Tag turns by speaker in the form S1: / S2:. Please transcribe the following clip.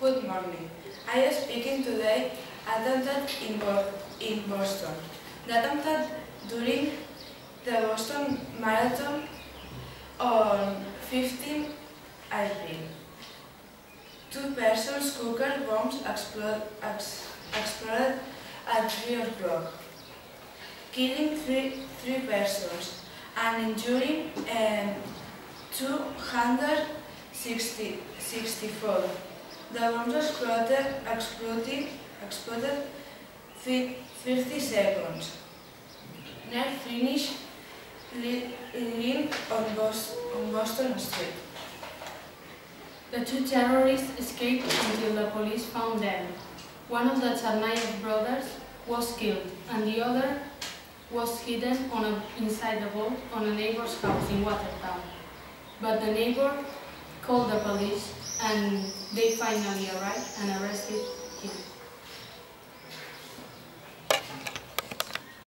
S1: Good morning. I am speaking today attempt in Boston. The attempt during the Boston Marathon on 15 April. Two persons cooker bombs exploded at 3 o'clock, killing three persons and injuring 264. The bombs exploded 50 seconds. Near finish line on Boston Street.
S2: The two terrorists escaped until the police found them. One of the Tsarnaev brothers was killed, and the other was hidden inside the vault on a neighbor's house in Watertown. But the neighbor called the police, and they finally arrived and arrested him.